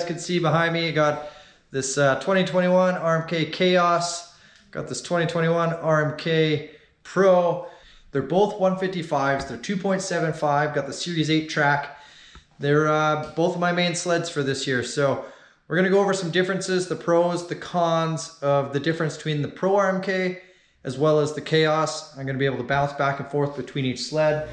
can see behind me, I got this 2021 RMK Chaos, got this 2021 RMK Pro. They're both 155s, they're 2.75, got the Series 8 track. They're both of my main sleds for this year. So we're gonna go over some differences, the pros, the cons of the difference between the Pro RMK as well as the Chaos. I'm gonna be able to bounce back and forth between each sled.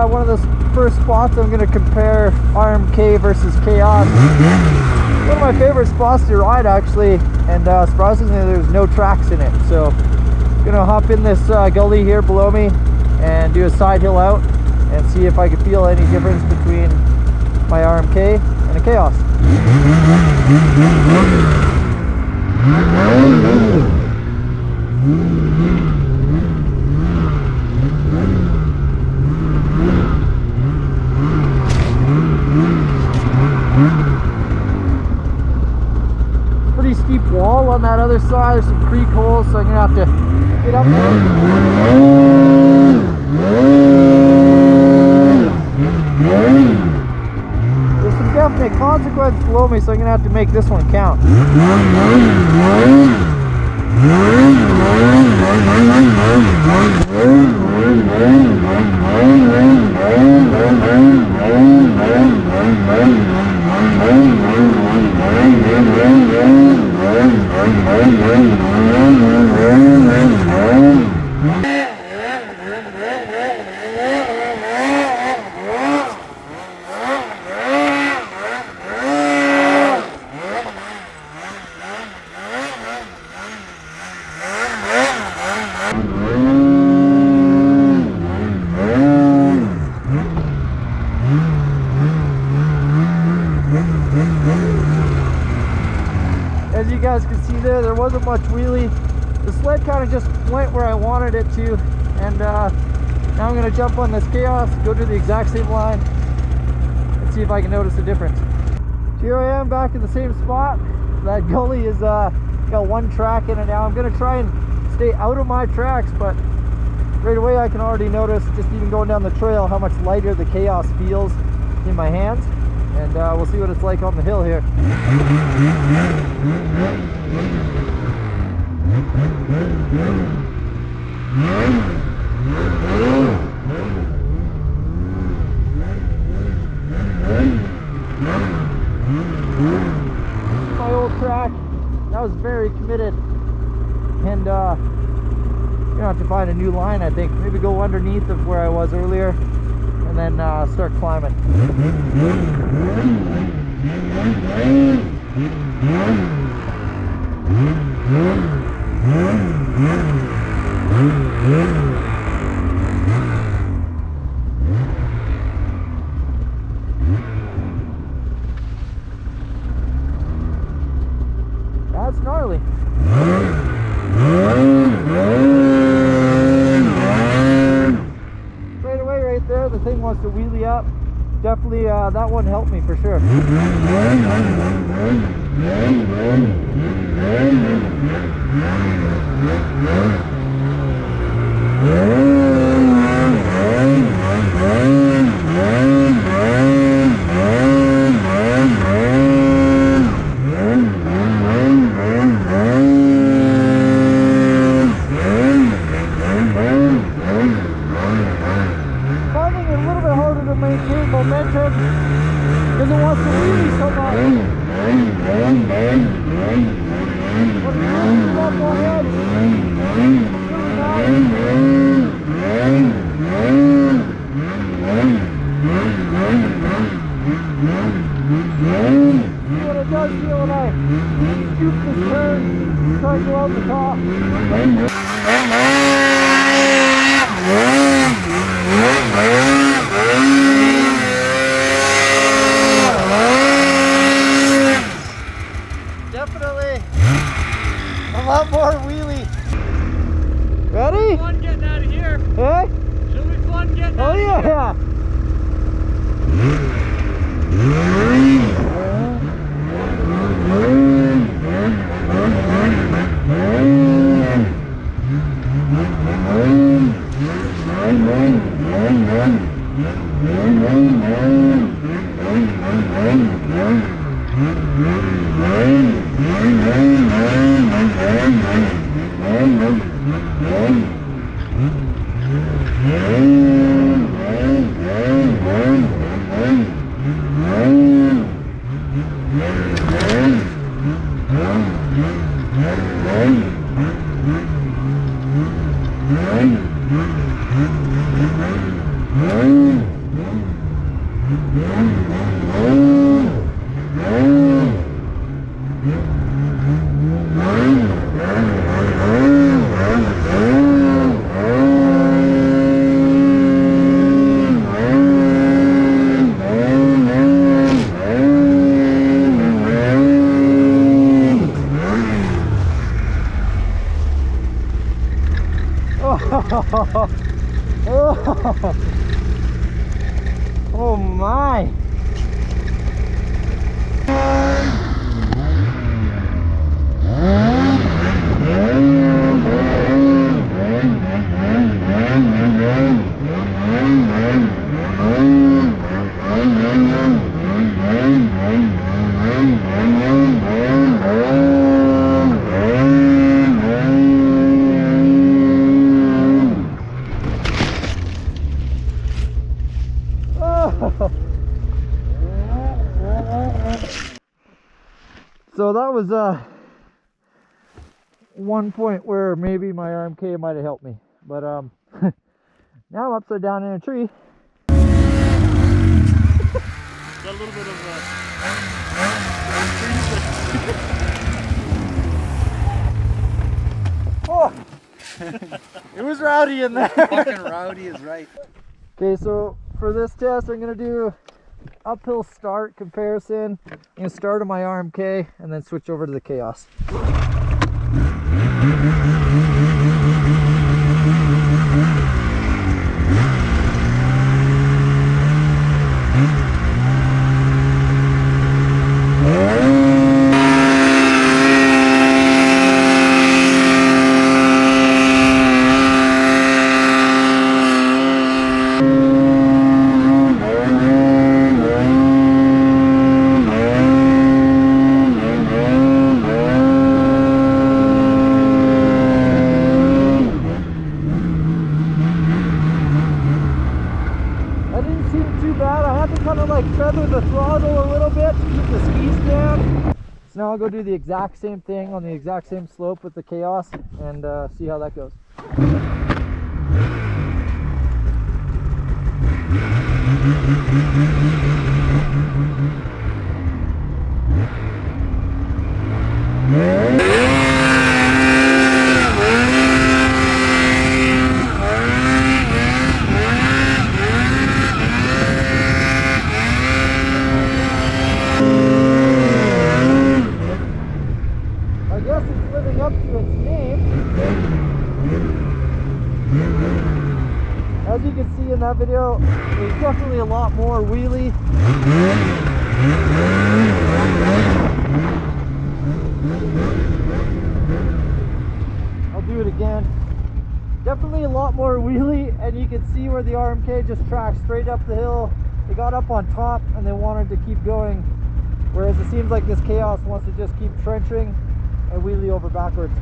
One of the first spots I'm going to compare RMK versus Chaos. One of my favorite spots to ride actually, and surprisingly there's no tracks in it. So I'm going to hop in this gully here below me and do a side hill out and see if I can feel any difference between my RMK and a Chaos. Pretty steep wall on that other side. There's some creek holes, so I'm gonna have to get up there. There's some definite consequence below me, so I'm gonna have to make this one count. As you guys can see there wasn't much wheelie. The sled kind of just went where I wanted it to, and now I'm going to jump on this Chaos, go to the exact same line, and see if I can notice a difference. So here I am back in the same spot. That gully is got one track in it now. I'm going to try and stay out of my tracks, but right away I can already notice, just even going down the trail, how much lighter the Chaos feels in my hands. And we'll see what it's like on the hill here. My old track, that was very committed. And you're gonna have to find a new line, I think. Maybe go underneath of where I was earlier, and then start climbing. That's gnarly. Straight away right there, the thing wants to wheelie up. Definitely that one helped me for sure. Finding it a little bit harder to maintain momentum because it wants to wheelie so much. What it does feel when I scoop this turn, try to go out the top. Definitely a lot more wheelie. Ready? Fun getting out of here. Hey? Should be fun getting Oh out of here. yeah! Oh my! So that was one point where maybe my RMK might have helped me, but now I'm upside down in a tree. Got a little bit of Oh, it was rowdy in there. Fucking rowdy is right. Okay, so for this test, I'm gonna do uphill start comparison. I'm gonna start on my RMK and then switch over to the Chaos. Feather the throttle a little bit to keep the skis down. So now I'll go do the exact same thing on the exact same slope with the Chaos and see how that goes. As you can see in that video, there's definitely a lot more wheelie. I'll do it again. Definitely a lot more wheelie, and you can see where the RMK just tracked straight up the hill. They got up on top and they wanted to keep going, whereas it seems like this Chaos wants to just keep trenching and wheelie over backwards.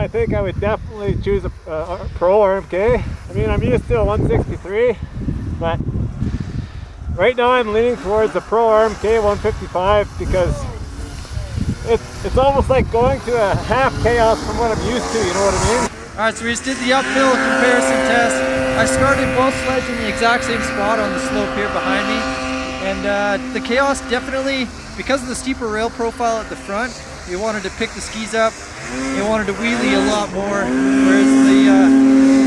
I think I would definitely choose a Pro RMK. I mean, I'm used to a 163, but right now I'm leaning towards the Pro RMK 155 because it's almost like going to a half chaos from what I'm used to, you know what I mean? Alright, so we just did the uphill comparison test. I started both sleds in the exact same spot on the slope here behind me. And the Chaos definitely, because of the steeper rail profile at the front, you wanted to pick the skis up, you wanted to wheelie a lot more, whereas the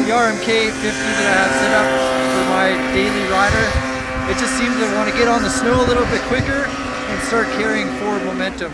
RMK 50 that I have set up for my daily rider, it just seems to want to get on the snow a little bit quicker and start carrying forward momentum.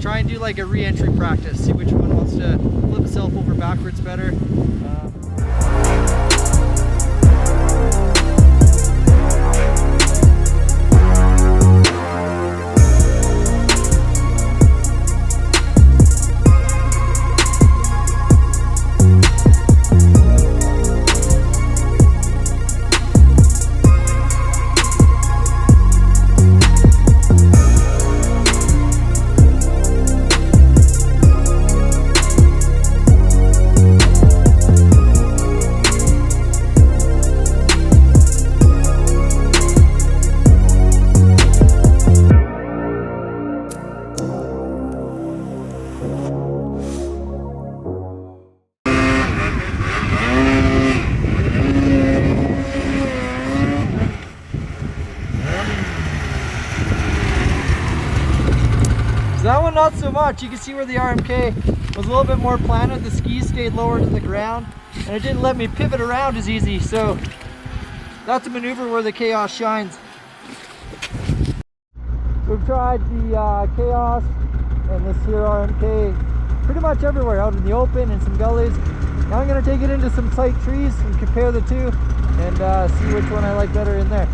Try and do like a re-entry practice, see which one wants to flip itself over backwards better. That one not so much. You can see where the RMK was a little bit more planted. The skis stayed lower to the ground and it didn't let me pivot around as easy. So that's a maneuver where the Chaos shines. We've tried the Chaos and this here RMK pretty much everywhere, out in the open and some gullies. Now I'm going to take it into some tight trees and compare the two and see which one I like better in there.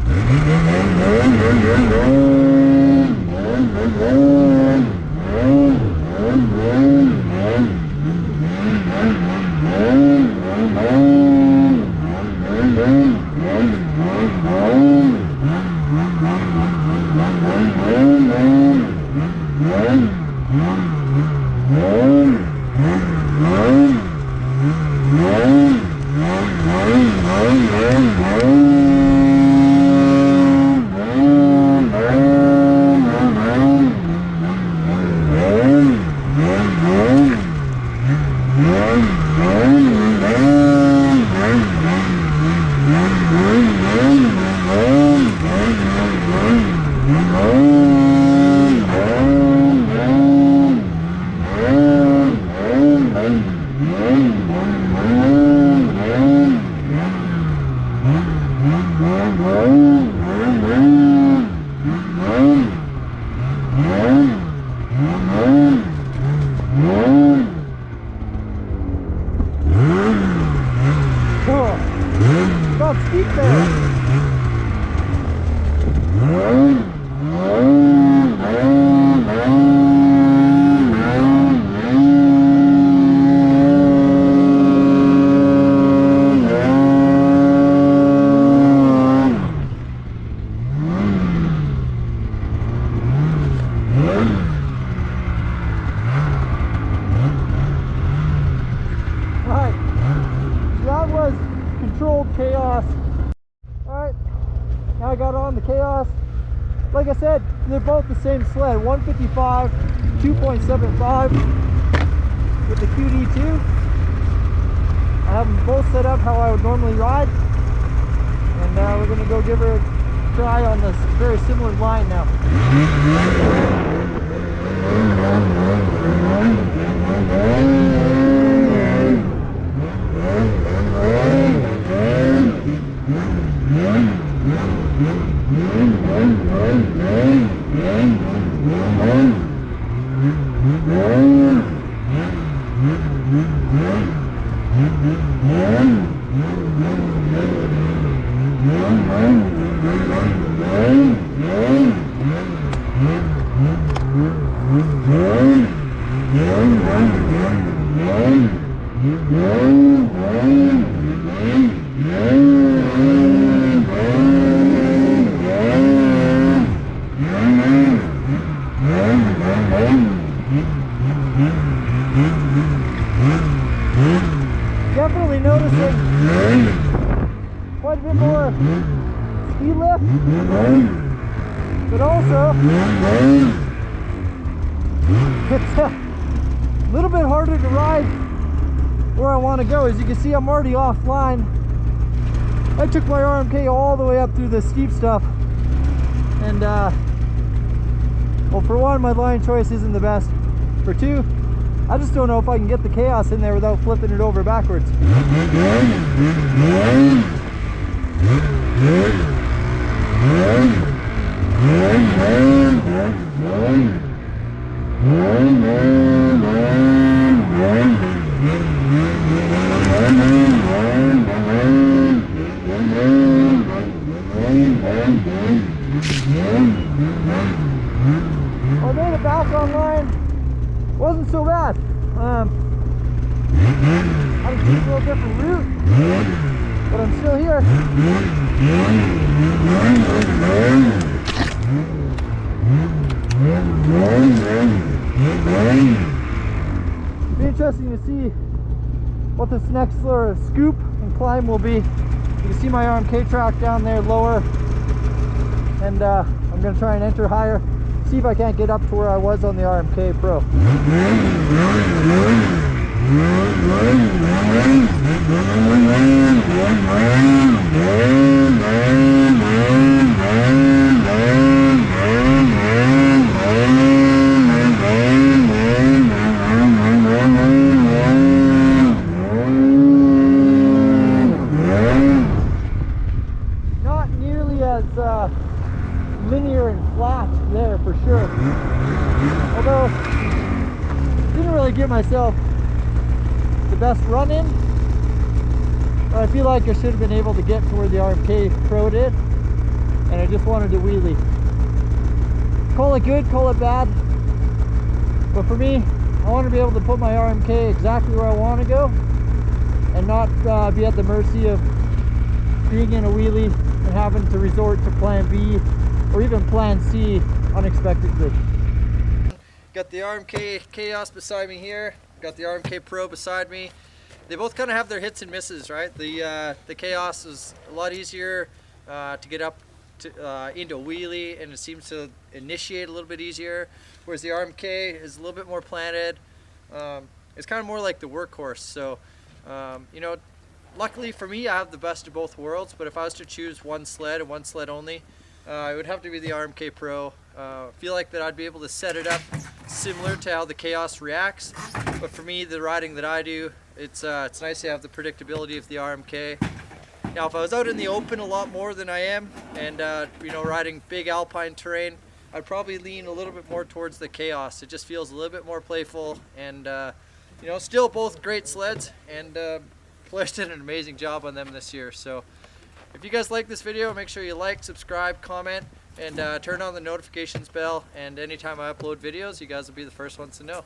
Stop steep there. Controlled Chaos. Alright, now I got on the Chaos. Like I said, they're both the same sled, 155, 2.75 with the QD2. I have them both set up how I would normally ride. And we're going to go give her a try on this very similar line now. Definitely noticing quite a bit more speed lift, but also it's a little bit harder to ride where I want to go. As you can see, I'm already offline. I took my RMK all the way up through the steep stuff, and well, for one, my line choice isn't the best. For two, I just don't know if I can get the Chaos in there without flipping it over backwards. Although the back online wasn't so bad. I had to take a little different route, but I'm still here. It'll be interesting to see what this next sort of scoop and climb will be. You can see my RMK track down there lower, and I'm going to try and enter higher. See if I can't get up to where I was on the RMK Pro. Not nearly as linear and flat there for sure. Although, didn't really give myself the best run in. But I feel like I should have been able to get to where the RMK Pro did, and I just wanted to wheelie. Call it good, call it bad. But for me, I want to be able to put my RMK exactly where I want to go, and not be at the mercy of being in a wheelie and having to resort to plan B or even plan C unexpectedly. Got the RMK Chaos beside me here, got the RMK Pro beside me. They both kind of have their hits and misses, right? The Chaos is a lot easier to get up to, into a wheelie, and it seems to initiate a little bit easier, whereas the RMK is a little bit more planted. It's kind of more like the workhorse. So you know, luckily for me, I have the best of both worlds, but if I was to choose one sled and one sled only, it would have to be the RMK Pro. I feel like that I'd be able to set it up similar to how the Chaos reacts, but for me, the riding that I do, it's nice to have the predictability of the RMK. Now, if I was out in the open a lot more than I am, and you know, riding big alpine terrain, I'd probably lean a little bit more towards the Chaos. It just feels a little bit more playful, and you know, still both great sleds, and Polaris did an amazing job on them this year. So if you guys like this video, make sure you like, subscribe, comment, and turn on the notifications bell, and anytime I upload videos, you guys will be the first ones to know.